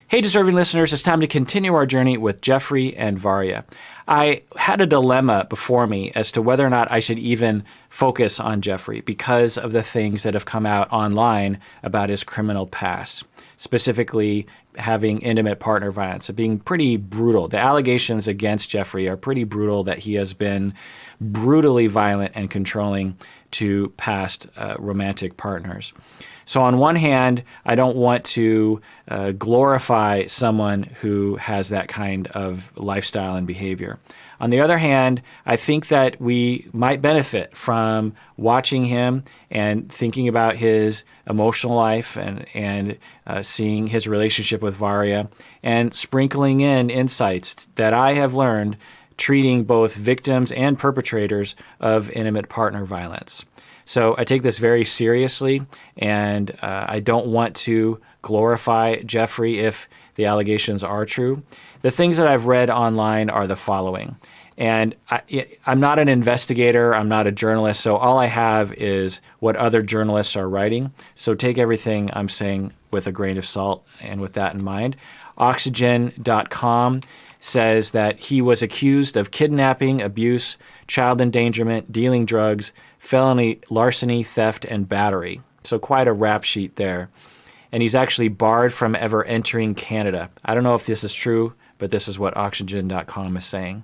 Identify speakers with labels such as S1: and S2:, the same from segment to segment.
S1: Hey, deserving listeners, it's time to continue our journey with Geoffrey and Varya. I had a dilemma before me as to whether or not I should even focus on Geoffrey because of the things that have come out online about his criminal past, specifically having intimate partner violence, being pretty brutal. The allegations against Geoffrey are pretty brutal, that he has been brutally violent and controlling to past romantic partners. So on one hand, I don't want to glorify someone who has that kind of lifestyle and behavior. On the other hand, I think that we might benefit from watching him and thinking about his emotional life and seeing his relationship with Varya and sprinkling in insights that I have learned treating both victims and perpetrators of intimate partner violence. So I take this very seriously, and I don't want to glorify Geoffrey if the allegations are true. The things that I've read online are the following. And I'm not an investigator, I'm not a journalist, so all I have is what other journalists are writing. So take everything I'm saying with a grain of salt, and with that in mind. Oxygen.com says that he was accused of kidnapping, abuse, child endangerment, dealing drugs, felony, larceny, theft, and battery. So quite a rap sheet there. And he's actually barred from ever entering Canada. I don't know if this is true, but this is what Oxygen.com is saying.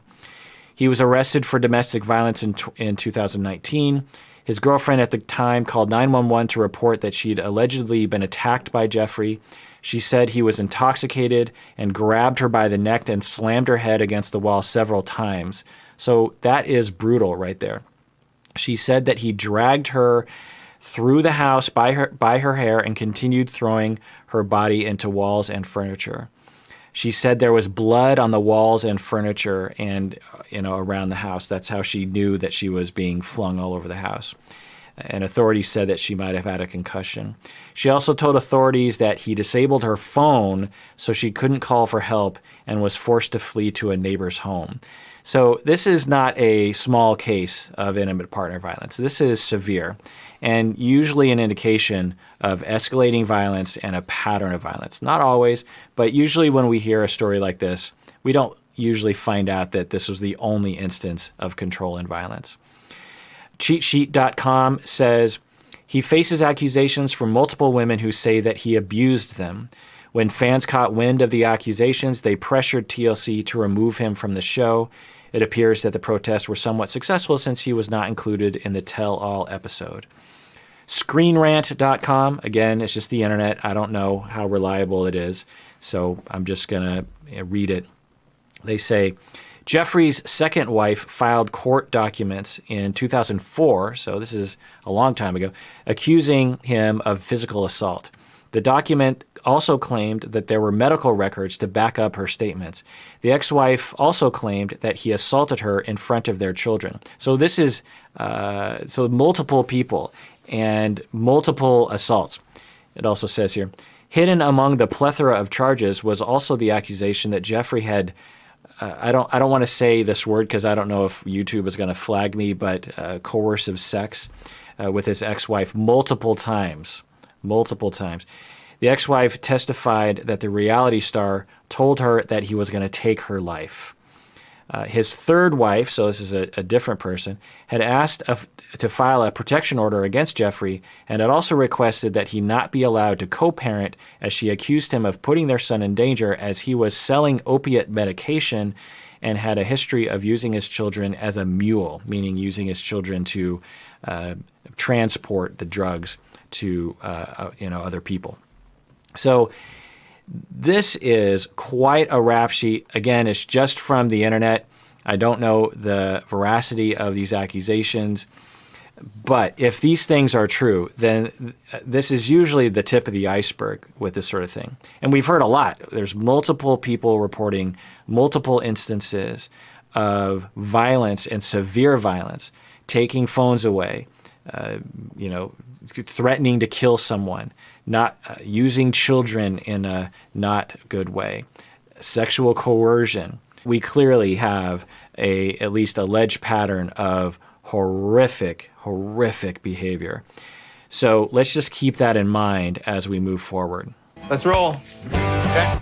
S1: He was arrested for domestic violence in 2019. His girlfriend at the time called 911 to report that she'd allegedly been attacked by Geoffrey. She said he was intoxicated and grabbed her by the neck and slammed her head against the wall several times. So that is brutal right there. She said that he dragged her through the house by her hair and continued throwing her body into walls and furniture. She said there was blood on the walls and furniture and around the house. That's how she knew that she was being flung all over the house. And authorities said that she might have had a concussion. She also told authorities that he disabled her phone so she couldn't call for help and was forced to flee to a neighbor's home. So this is not a small case of intimate partner violence. This is severe and usually an indication of escalating violence and a pattern of violence. Not always, but usually when we hear a story like this, we don't usually find out that this was the only instance of control and violence. CheatSheet.com says he faces accusations from multiple women who say that he abused them. When fans caught wind of the accusations, they pressured TLC to remove him from the show. It appears that the protests were somewhat successful since he was not included in the tell-all episode. ScreenRant.com, again, it's just the internet. I don't know how reliable it is, so I'm just going to read it. They say, Geoffrey's second wife filed court documents in 2004, so this is a long time ago, accusing him of physical assault. The document also claimed that there were medical records to back up her statements. The ex-wife also claimed that he assaulted her in front of their children. So this is so multiple people and multiple assaults. It also says here, hidden among the plethora of charges was also the accusation that Geoffrey had I don't want to say this word because I don't know if YouTube is going to flag me, but coercive sex with his ex-wife multiple times. The ex-wife testified that the reality star told her that he was going to take her life. His third wife, so this is a different person, had asked to file a protection order against Geoffrey and had also requested that he not be allowed to co-parent as she accused him of putting their son in danger as he was selling opiate medication and had a history of using his children as a mule, meaning using his children to transport the drugs to other people. So this is quite a rap sheet. Again, it's just from the internet. I don't know the veracity of these accusations. But if these things are true, then this is usually the tip of the iceberg with this sort of thing. And we've heard a lot. There's multiple people reporting multiple instances of violence and severe violence, taking phones away, threatening to kill someone, not using children in a not good way, sexual coercion. We clearly have a at least alleged pattern of horrific behavior. So let's just keep that in mind as we move forward.
S2: Let's roll. Okay.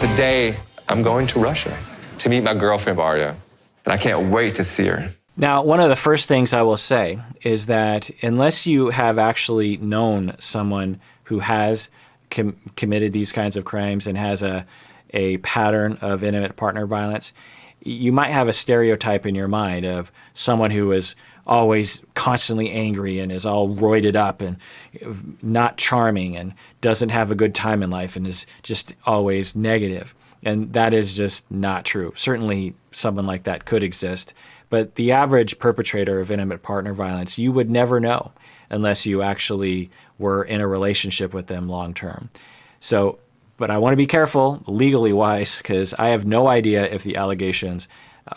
S2: Today, I'm going to Russia to meet my girlfriend, Varya, and I can't wait to see her.
S1: Now, one of the first things I will say is that unless you have actually known someone who has committed these kinds of crimes and has a pattern of intimate partner violence, you might have a stereotype in your mind of someone who is always constantly angry and is all roided up and not charming and doesn't have a good time in life and is just always negative. And that is just not true. Certainly someone like that could exist, but the average perpetrator of intimate partner violence, you would never know unless you actually were in a relationship with them long term. So, but I want to be careful legally wise because I have no idea if the allegations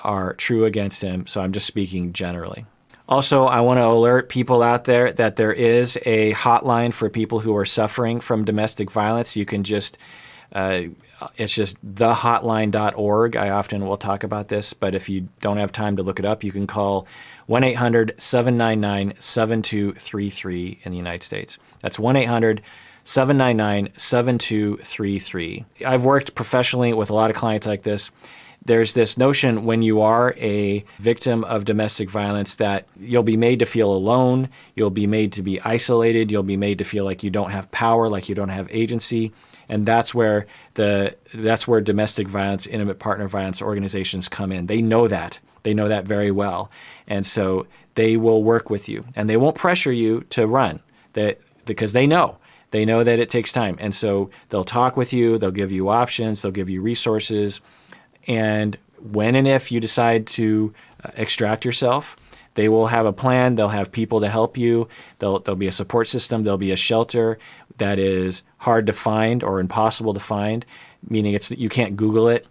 S1: are true against him, so I'm just speaking generally. Also, I want to alert people out there that there is a hotline for people who are suffering from domestic violence. You can just, it's just thehotline.org. I often will talk about this, but if you don't have time to look it up, you can call 1-800-799-7233 in the United States. That's 1-800-799-7233. I've worked professionally with a lot of clients like this. There's this notion when you are a victim of domestic violence that you'll be made to feel alone, you'll be made to be isolated, you'll be made to feel like you don't have power, like you don't have agency. And that's where domestic violence, intimate partner violence organizations come in. They know that. They know that very well. And so they will work with you. And they won't pressure you to run because they know. They know that it takes time. And so they'll talk with you, they'll give you options, they'll give you resources. And when and if you decide to extract yourself, they will have a plan. They'll have people to help you. There'll be a support system. There'll be a shelter that is hard to find or impossible to find, meaning you can't Google it.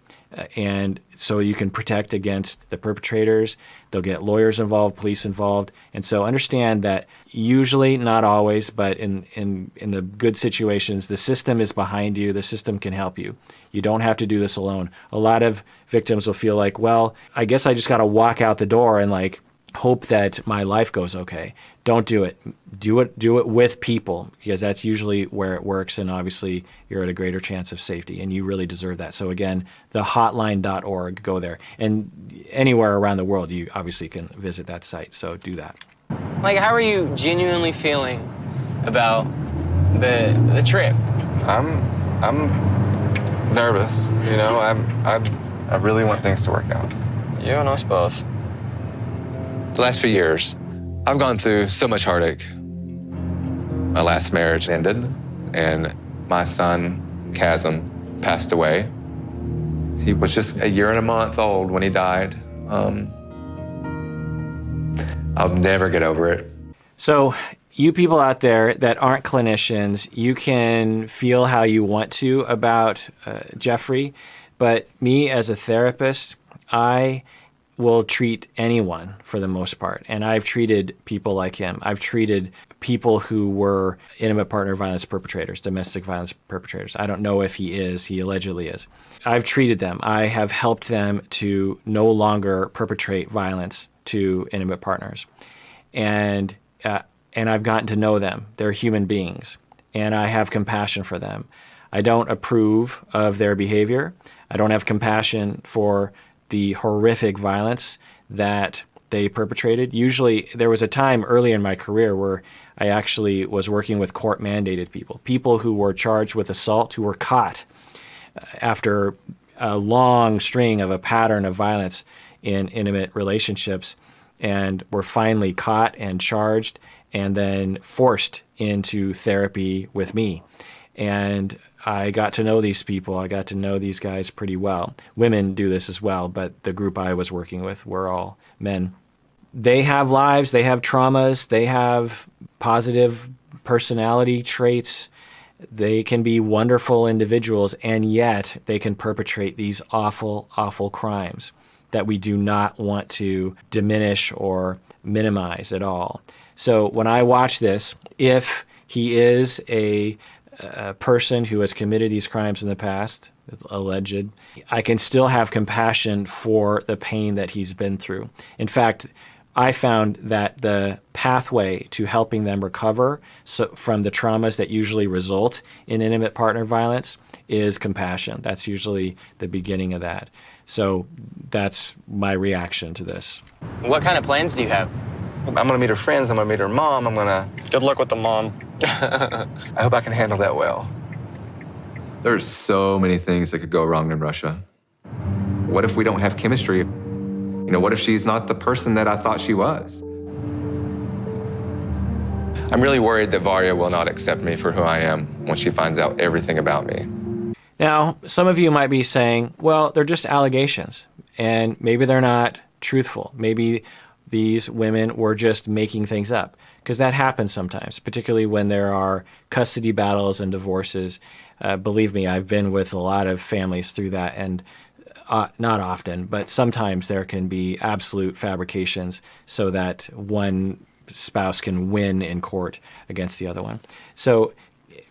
S1: And so you can protect against the perpetrators. They'll get lawyers involved, police involved. And so understand that usually, not always, but in the good situations, the system is behind you. The system can help you. You don't have to do this alone. A lot of victims will feel like, well, I guess I just got to walk out the door and hope that my life goes okay. Don't do it. Do it with people because that's usually where it works, and obviously you're at a greater chance of safety, and you really deserve that. So again, thehotline.org, go there. And anywhere around the world, you obviously can visit that site, so do that.
S3: How are you genuinely feeling about the trip?
S2: I'm nervous, I really want things to work out.
S3: You and us both.
S2: The last few years, I've gone through so much heartache. My last marriage ended, and my son, Chasm, passed away. He was just a year and a month old when he died. I'll never get over it.
S1: So you people out there that aren't clinicians, you can feel how you want to about Geoffrey, but me as a therapist, I will treat anyone for the most part. And I've treated people like him. I've treated people who were intimate partner violence perpetrators, domestic violence perpetrators. I don't know if he is. He allegedly is. I've treated them. I have helped them to no longer perpetrate violence to intimate partners. And I've gotten to know them. They're human beings. And I have compassion for them. I don't approve of their behavior. I don't have compassion for the horrific violence that they perpetrated. Usually, there was a time early in my career where I actually was working with court-mandated people who were charged with assault, who were caught after a long string of a pattern of violence in intimate relationships, and were finally caught and charged and then forced into therapy with me. And I got to know these people. I got to know these guys pretty well. Women do this as well, but the group I was working with were all men. They have lives, they have traumas, they have positive personality traits. They can be wonderful individuals, and yet they can perpetrate these awful, awful crimes that we do not want to diminish or minimize at all. So when I watch this, if he is a person who has committed these crimes in the past, it's alleged, I can still have compassion for the pain that he's been through. In fact, I found that the pathway to helping them recover from the traumas that usually result in intimate partner violence is compassion. That's usually the beginning of that. So that's my reaction to this.
S3: What kind of plans do you have?
S2: I'm gonna meet her friends, I'm gonna meet her mom,
S4: Good luck with the mom.
S2: I hope I can handle that well. There's so many things that could go wrong in Russia. What if we don't have chemistry? You know, what if she's not the person that I thought she was? I'm really worried that Varya will not accept me for who I am when she finds out everything about me.
S1: Now, some of you might be saying, well, they're just allegations, and maybe they're not truthful. Maybe these women were just making things up, because that happens sometimes, particularly when there are custody battles and divorces. Believe me, I've been with a lot of families through that, and not often, but sometimes there can be absolute fabrications so that one spouse can win in court against the other one. So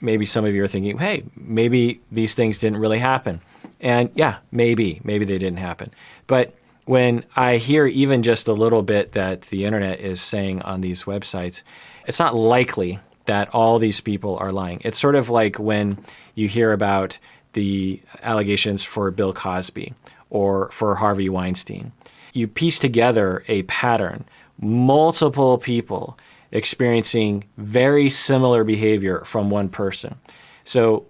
S1: maybe some of you are thinking, hey, maybe these things didn't really happen. And yeah, maybe they didn't happen. But when I hear even just a little bit that the internet is saying on these websites, it's not likely that all these people are lying. It's sort of like when you hear about the allegations for Bill Cosby or for Harvey Weinstein. You piece together a pattern, multiple people experiencing very similar behavior from one person. So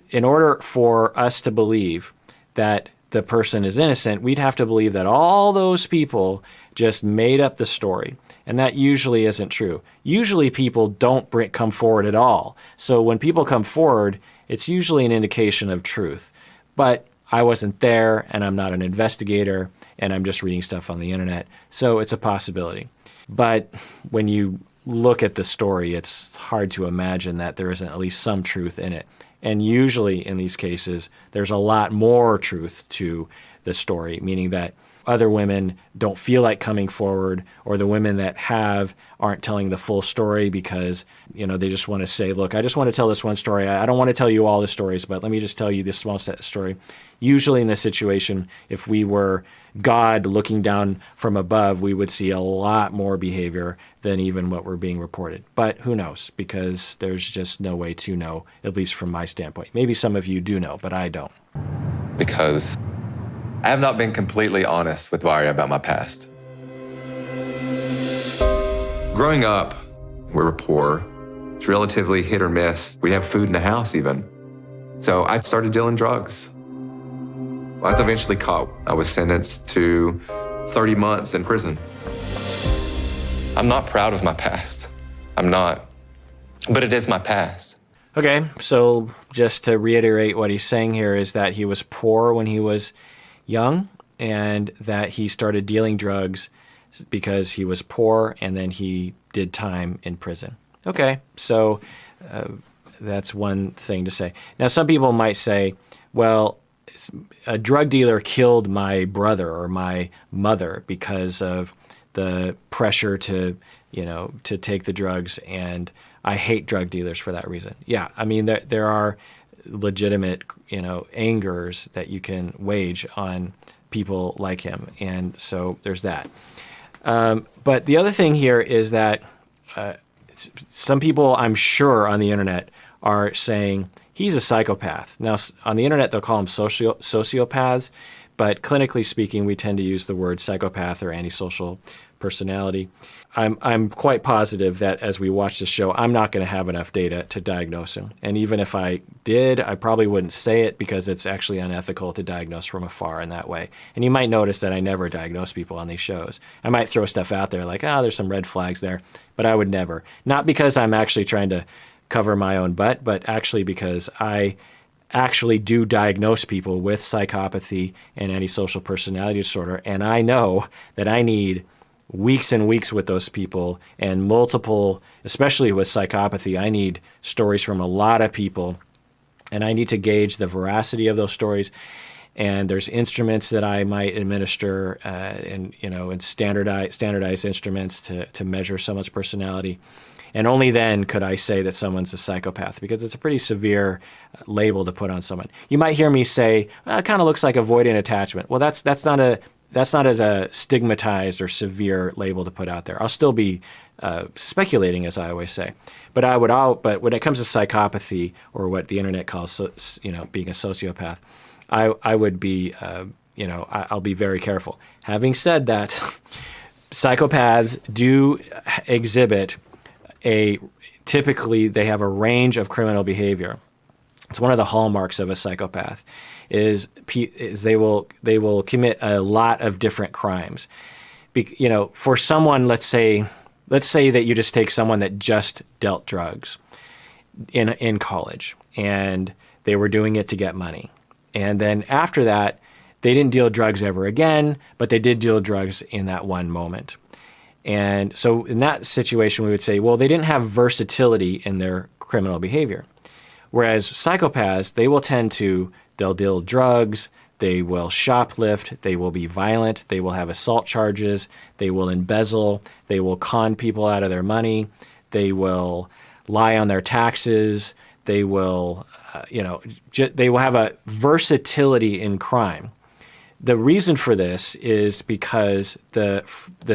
S1: in order for us to believe that the person is innocent, we'd have to believe that all those people just made up the story. And that usually isn't true. Usually people don't come forward at all. So when people come forward, it's usually an indication of truth. But I wasn't there, and I'm not an investigator, and I'm just reading stuff on the internet. So it's a possibility. But when you look at the story, it's hard to imagine that there isn't at least some truth in it. And usually in these cases, there's a lot more truth to the story, meaning that other women don't feel like coming forward, or the women that have aren't telling the full story because, they just want to say, look, I just want to tell this one story. I don't want to tell you all the stories, but let me just tell you this small story. Usually in this situation, if we were God looking down from above, we would see a lot more behavior than even what we're being reported. But who knows? Because there's just no way to know, at least from my standpoint. Maybe some of you do know, but I don't.
S2: Because I have not been completely honest with Varya about my past. Growing up, we were poor. It's relatively hit or miss. We have food in the house even. So I started dealing drugs. I was eventually caught. I was sentenced to 30 months in prison. I'm not proud of my past. I'm not. But it is my past.
S1: Okay, so just to reiterate what he's saying here is that he was poor when he was young, and that he started dealing drugs because he was poor, and then he did time in prison. Okay, so that's one thing to say. Now, some people might say, well, a drug dealer killed my brother or my mother because of the pressure to take the drugs, and I hate drug dealers for that reason. Yeah, I mean, there are legitimate, angers that you can wage on people like him. And so there's that. But the other thing here is that some people, I'm sure, on the internet are saying he's a psychopath. Now, on the internet, they'll call them sociopaths, but clinically speaking, we tend to use the word psychopath or antisocial personality. I'm quite positive that as we watch this show, I'm not going to have enough data to diagnose him. And even if I did, I probably wouldn't say it because it's actually unethical to diagnose from afar in that way. And you might notice that I never diagnose people on these shows. I might throw stuff out there like, there's some red flags there, but I would never. Not because I'm actually trying to cover my own butt, but actually because I actually do diagnose people with psychopathy and antisocial personality disorder. And I know that I need weeks and weeks with those people, and multiple, especially with psychopathy, I need stories from a lot of people, and I need to gauge the veracity of those stories. And there's instruments that I might administer, and standardized instruments to measure someone's personality. And only then could I say that someone's a psychopath, because it's a pretty severe label to put on someone. You might hear me say, it kind of looks like avoidant attachment. Well, that's not a as a stigmatized or severe label to put out there. I'll still be speculating, as I always say, but but when it comes to psychopathy, or what the internet calls being a sociopath, I would be I'll be very careful. Having said that, psychopaths do exhibit typically they have a range of criminal behavior. It's one of the hallmarks of a psychopath is they will commit a lot of different crimes. For someone, let's say that you just take someone that just dealt drugs in college, and they were doing it to get money. And then after that, they didn't deal drugs ever again, but they did deal drugs in that one moment. And so in that situation, we would say, well, they didn't have versatility in their criminal behavior. Whereas psychopaths, they'll deal drugs, they will shoplift, they will be violent, they will have assault charges, they will embezzle, they will con people out of their money, they will lie on their taxes, they will, they will have a versatility in crime. The reason for this is because the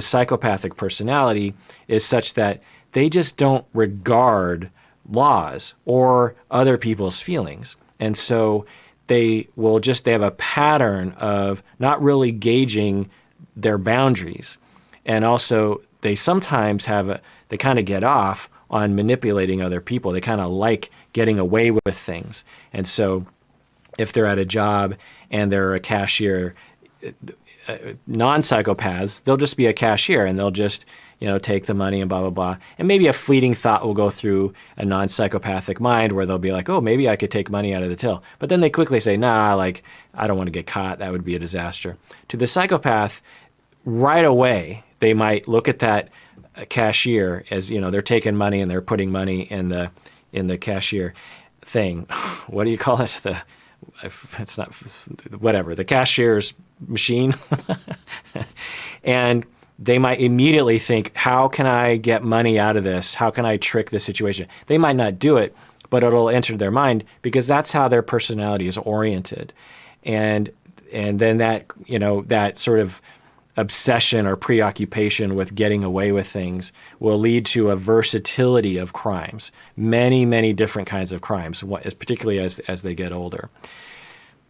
S1: psychopathic personality is such that they just don't regard laws or other people's feelings. And so they have a pattern of not really gauging their boundaries. And also they sometimes they kind of get off on manipulating other people. They kind of like getting away with things. And so if they're at a job and they're a cashier, non-psychopaths, they'll just be a cashier and they'll just, take the money and blah, blah, blah. And maybe a fleeting thought will go through a non-psychopathic mind where they'll be like, oh, maybe I could take money out of the till. But then they quickly say, nah, I don't want to get caught. That would be a disaster. To the psychopath, right away, they might look at that cashier as, they're taking money and they're putting money in the cashier thing. What do you call it? It's not, whatever, the cashier's machine. And they might immediately think, how can I get money out of this? How can I trick the situation? They might not do it, but it'll enter their mind because that's how their personality is oriented. And then that sort of obsession or preoccupation with getting away with things will lead to a versatility of crimes, many, many different kinds of crimes, particularly as they get older.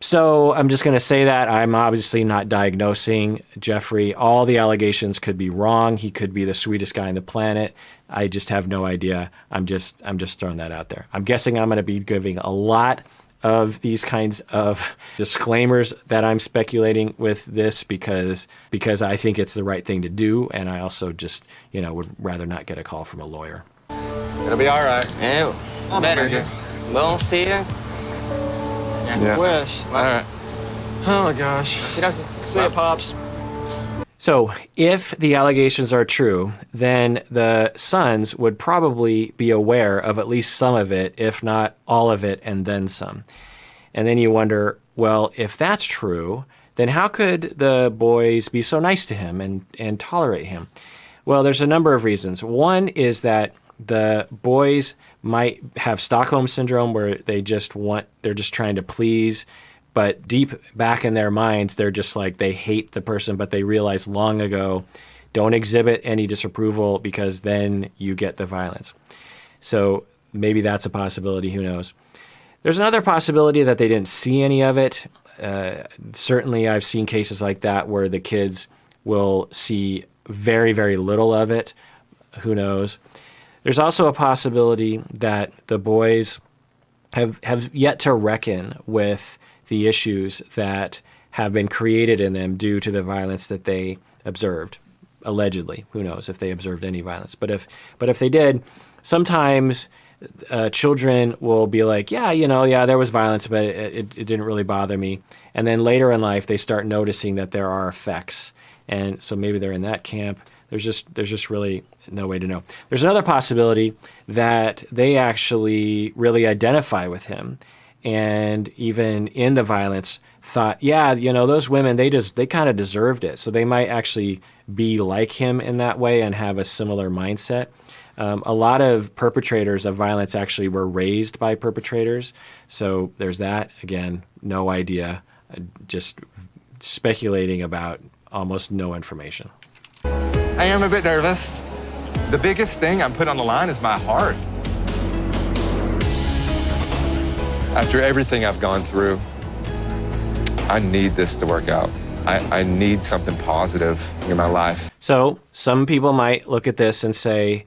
S1: So I'm just going to say that I'm obviously not diagnosing Geoffrey. All the allegations could be wrong. He could be the sweetest guy on the planet. I just have no idea. I'm just throwing that out there. I'm guessing I'm going to be giving a lot of these kinds of disclaimers that I'm speculating with this because I think it's the right thing to do, and I also just would rather not get a call from a lawyer.
S4: It'll be all right.
S3: Yeah, better. We'll see you.
S4: Yeah. Wish.
S2: All right.
S4: Oh, gosh. See ya, Pops.
S1: So if the allegations are true, then the sons would probably be aware of at least some of it, if not all of it, and then some. And then you wonder, well, if that's true, then how could the boys be so nice to him and tolerate him? Well, there's a number of reasons. One is that the boys might have Stockholm syndrome where they're just trying to please, but deep back in their minds, they're just like, they hate the person, but they realized long ago, don't exhibit any disapproval because then you get the violence. So maybe that's a possibility, who knows. There's another possibility that they didn't see any of it. Certainly I've seen cases like that where the kids will see very, very little of it. Who knows? There's also a possibility that the boys have yet to reckon with the issues that have been created in them due to the violence that they observed, allegedly. Who knows if they observed any violence? But if they did, sometimes children will be like, yeah, there was violence, but it didn't really bother me. And then later in life, they start noticing that there are effects, and so maybe they're in that camp. There's just really no way to know. There's another possibility that they actually really identify with him, and even in the violence thought, yeah, those women, they kind of deserved it. So they might actually be like him in that way and have a similar mindset. A lot of perpetrators of violence actually were raised by perpetrators. So there's that. Again, no idea, just speculating about almost no information.
S2: I am a bit nervous. The biggest thing I'm putting on the line is my heart. After everything I've gone through, I need this to work out. I need something positive in my life.
S1: So some people might look at this and say,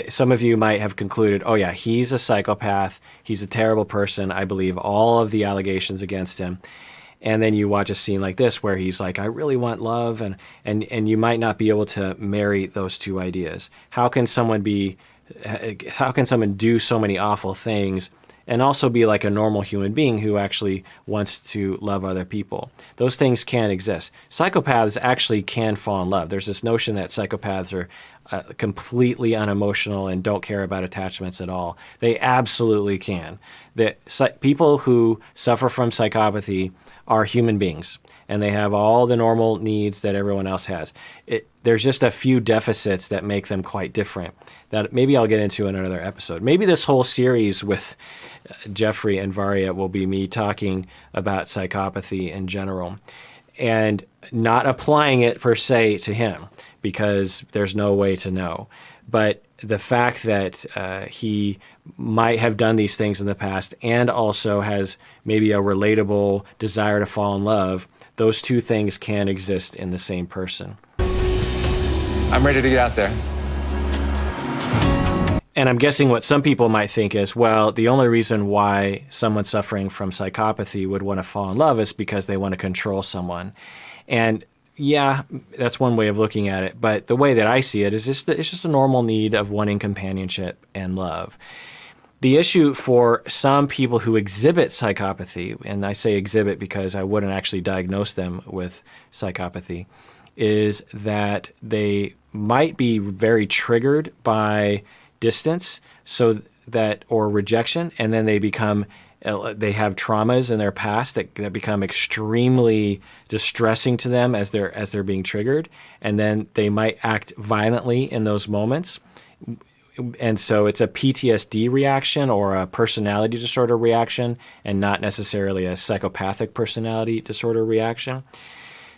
S1: some of you might have concluded, oh yeah, he's a psychopath. He's a terrible person. I believe all of the allegations against him. And then you watch a scene like this where he's like, I really want love. And you might not be able to marry those two ideas. How can someone do so many awful things and also be like a normal human being who actually wants to love other people? Those things can't exist. Psychopaths actually can fall in love. There's this notion that psychopaths are completely unemotional and don't care about attachments at all. They absolutely can. People who suffer from psychopathy are human beings, and they have all the normal needs that everyone else has. There's just a few deficits that make them quite different that maybe I'll get into in another episode. Maybe this whole series with Geoffrey and Varya will be me talking about psychopathy in general and not applying it per se to him, because there's no way to know. But the fact that he might have done these things in the past and also has maybe a relatable desire to fall in love, those two things can exist in the same person.
S2: I'm ready to get out there.
S1: And I'm guessing what some people might think is, well, the only reason why someone suffering from psychopathy would want to fall in love is because they want to control someone. And yeah, that's one way of looking at it. But the way that I see it is it's just a normal need of wanting companionship and love. The issue for some people who exhibit psychopathy, and I say exhibit because I wouldn't actually diagnose them with psychopathy, is that they might be very triggered by distance, or rejection, and then they have traumas in their past that become extremely distressing to them as they're being triggered, and then they might act violently in those moments. And so it's a PTSD reaction or a personality disorder reaction, and not necessarily a psychopathic personality disorder reaction.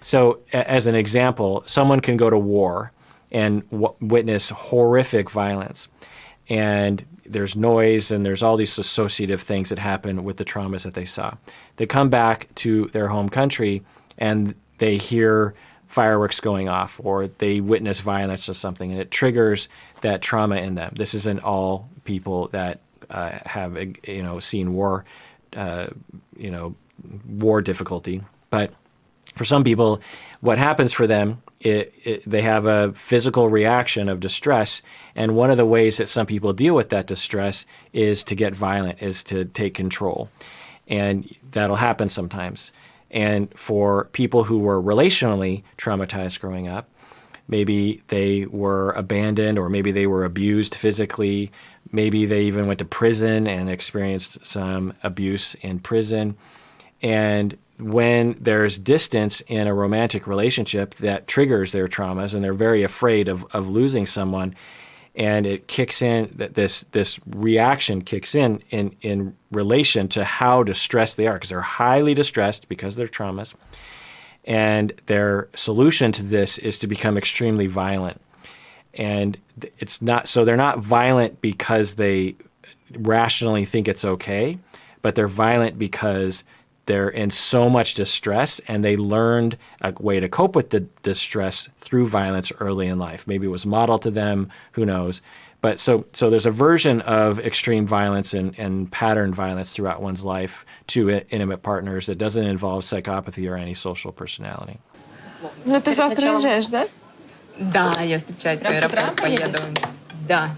S1: So as an example, someone can go to war and witness horrific violence, and there's noise and there's all these associative things that happen with the traumas that they saw. They come back to their home country and they hear fireworks going off, or they witness violence or something, and it triggers that trauma in them. This isn't all people that have seen war, war difficulty, but for some people, what happens for them, they have a physical reaction of distress, and one of the ways that some people deal with that distress is to get violent, is to take control, and that'll happen sometimes. And for people who were relationally traumatized growing up, maybe they were abandoned, or maybe they were abused physically, maybe they even went to prison and experienced some abuse in prison, and when there's distance in a romantic relationship, that triggers their traumas, and they're very afraid of losing someone, and it kicks in, that this reaction kicks in relation to how distressed they are, because they're highly distressed because of their traumas, and their solution to this is to become extremely violent. And they're not violent because they rationally think it's okay, but they're violent because they're in so much distress, and they learned a way to cope with the distress through violence early in life. Maybe it was modeled to them, who knows. But so there's a version of extreme violence and pattern violence throughout one's life to intimate partners that doesn't involve psychopathy or antisocial personality.
S5: Ну ты завтра уезжаешь, да?
S6: Да, я встречать в аэропорт поеду. Да.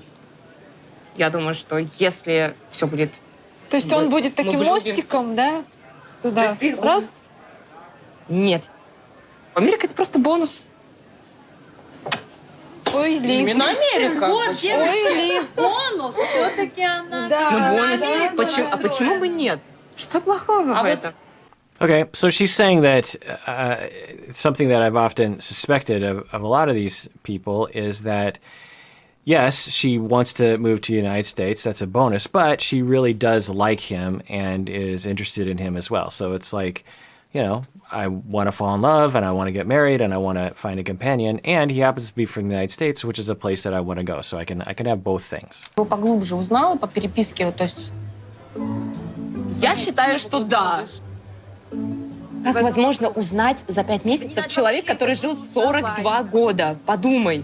S6: Я думаю, что если все будет...
S5: То есть он будет таким мостиком, да? Туда. Раз.
S6: Нет. Америка — это просто бонус.
S5: Ой, Ли.
S7: Именно Америка.
S5: Вот, девочки,
S7: бонус. Все-таки она.
S5: Да.
S6: Ну, бонус. А почему бы нет? Что плохого в этом?
S1: Okay, so she's saying that something that I've often suspected of a lot of these people is that, yes, she wants to move to the United States. That's a bonus. But she really does like him and is interested in him as well. So it's like, I want to fall in love and I want to get married and I want to find a companion. And he happens to be from the United States, which is a place that I want to go. So I can have both things.
S8: Его поглубже узнала по переписке, то есть...
S6: Я считаю, что да. Как возможно узнать за 5 месяцев человек, который жил 42 года? Подумай.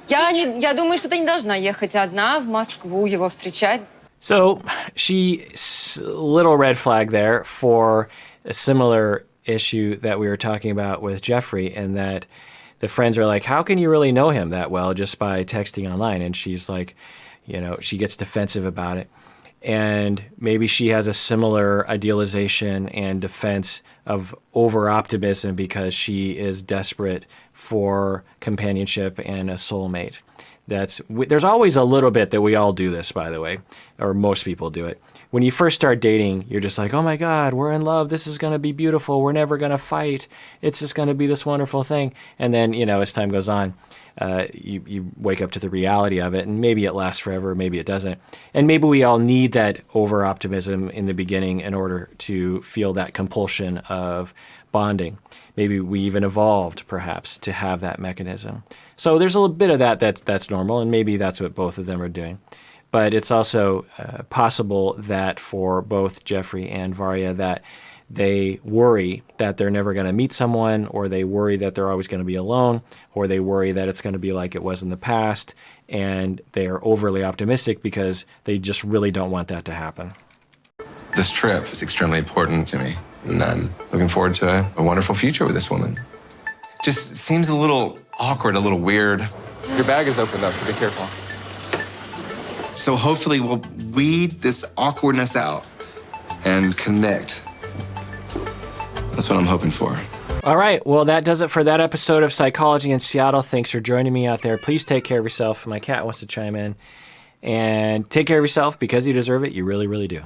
S8: Я думаю, что ты не должна ехать одна в Москву его встречать.
S1: So little red flag there for a similar issue that we were talking about with Geoffrey, and that the friends are like, how can you really know him that well just by texting online? And she's like, she gets defensive about it. And maybe she has a similar idealization and defense of over-optimism because she is desperate for companionship and a soulmate. There's always a little bit that we all do this, by the way, or most people do it. When you first start dating, you're just like, oh my God, we're in love. This is going to be beautiful. We're never going to fight. It's just going to be this wonderful thing. And then, as time goes on, you wake up to the reality of it, and maybe it lasts forever, maybe it doesn't. And maybe we all need that over-optimism in the beginning in order to feel that compulsion of bonding. Maybe we even evolved, perhaps, to have that mechanism. So there's a little bit of that's normal, and maybe that's what both of them are doing. But it's also possible that for both Geoffrey and Varya, that they worry that they're never going to meet someone, or they worry that they're always going to be alone, or they worry that it's going to be like it was in the past, and they are overly optimistic because they just really don't want that to happen.
S2: This trip is extremely important to me, and I'm looking forward to a wonderful future with this woman. Just seems a little awkward, a little weird.
S4: Your bag is open, though, so be careful.
S2: So hopefully we'll weed this awkwardness out and connect. That's what I'm hoping for.
S1: All right. Well, that does it for that episode of Psychology in Seattle. Thanks for joining me out there. Please take care of yourself. My cat wants to chime in. And take care of yourself because you deserve it. You really, really do.